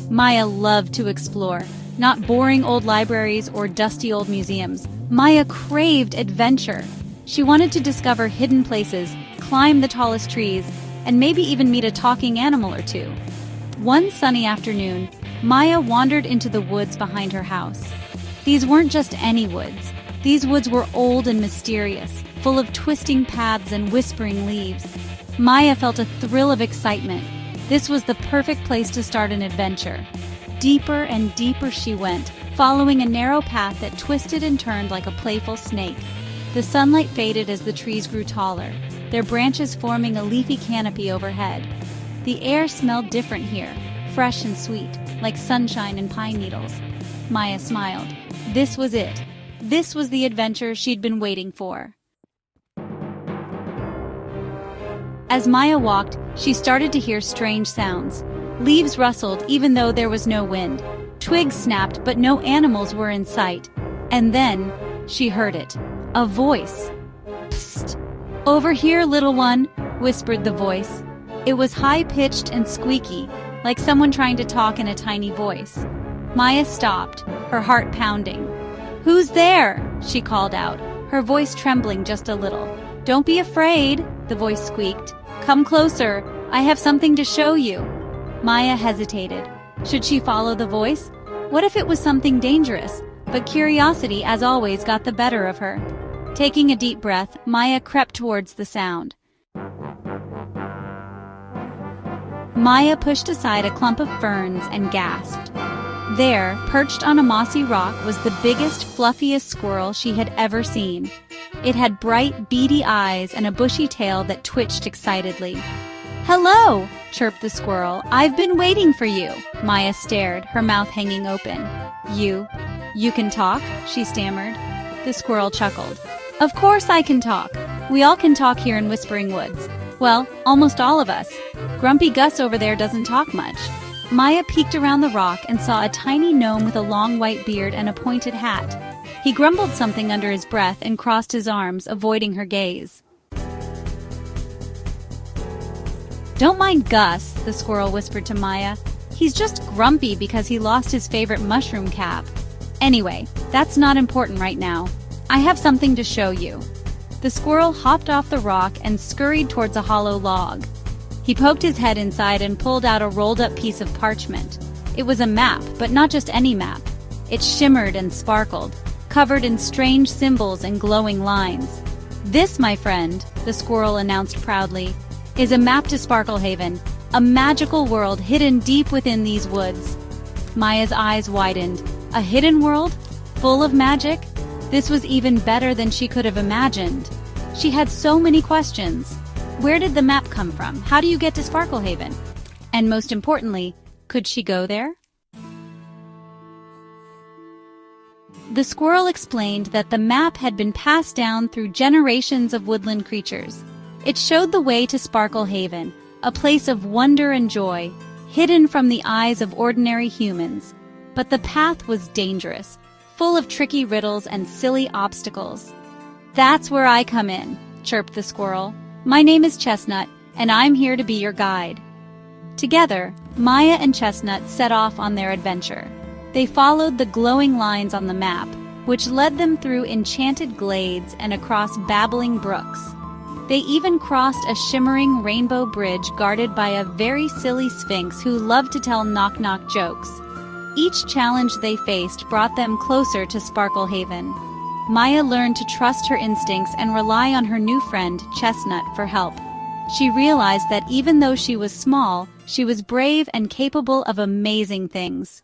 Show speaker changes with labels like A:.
A: Maya loved to explore, not boring old libraries or dusty old museums. Maya craved adventure. She wanted to discover hidden places, climb the tallest trees, and maybe even meet a talking animal or two. One sunny afternoon, Maya wandered into the woods behind her house. These weren't just any woods. These woods were old and mysterious, full of twisting paths and whispering leaves. Maya felt a thrill of excitement. This was the perfect place to start an adventure. Deeper and deeper she went, following a narrow path that twisted and turned like a playful snake. The sunlight faded as the trees grew taller, their branches forming a leafy canopy overhead. The air smelled different here, fresh and sweet, like sunshine and pine needles. Maya smiled. This was it. This was the adventure she'd been waiting for. As Maya walked, she started to hear strange sounds. Leaves rustled even though there was no wind. Twigs snapped, but no animals were in sight. And then, she heard it. A voice. Psst! Over here, little one, whispered the voice. It was high-pitched and squeaky, like someone trying to talk in a tiny voice. Maya stopped, her heart pounding. "Who's there?" she called out, her voice trembling just a little. "Don't be afraid," the voice squeaked. "Come closer, I have something to show you." Maya hesitated. Should she follow the voice? What if it was something dangerous? But curiosity, as always, got the better of her. Taking a deep breath, Maya crept towards the sound. Maya pushed aside a clump of ferns and gasped. There, perched on a mossy rock, was the biggest, fluffiest squirrel she had ever seen. It had bright, beady eyes and a bushy tail that twitched excitedly. "Hello!" chirped the squirrel. "I've been waiting for you." Maya stared, her mouth hanging open. You can talk?" she stammered. The squirrel chuckled. "Of course I can talk. We all can talk here in Whispering Woods. Well, almost all of us. Grumpy Gus over there doesn't talk much." Maya peeked around the rock and saw a tiny gnome with a long white beard and a pointed hat. He grumbled something under his breath and crossed his arms, avoiding her gaze. "Don't mind Gus," the squirrel whispered to Maya. "He's just grumpy because he lost his favorite mushroom cap. Anyway, that's not important right now. I have something to show you." The squirrel hopped off the rock and scurried towards a hollow log. He poked his head inside and pulled out a rolled-up piece of parchment. It was a map, but not just any map. It shimmered and sparkled, covered in strange symbols and glowing lines. "This, my friend," the squirrel announced proudly, "is a map to Sparklehaven, a magical world hidden deep within these woods." Maya's eyes widened. A hidden world? Full of magic? This was even better than she could have imagined. She had so many questions. Where did the map come from? How do you get to Sparklehaven? And most importantly, could she go there? The squirrel explained that the map had been passed down through generations of woodland creatures. It showed the way to Sparklehaven, a place of wonder and joy, hidden from the eyes of ordinary humans. But the path was dangerous, full of tricky riddles and silly obstacles. "That's where I come in," chirped the squirrel. "My name is Chestnut, and I'm here to be your guide." Together, Maya and Chestnut set off on their adventure. They followed the glowing lines on the map, which led them through enchanted glades and across babbling brooks. They even crossed a shimmering rainbow bridge guarded by a very silly sphinx who loved to tell knock-knock jokes. Each challenge they faced brought them closer to Sparklehaven. Maya learned to trust her instincts and rely on her new friend, Chestnut, for help. She realized that even though she was small, she was brave and capable of amazing things.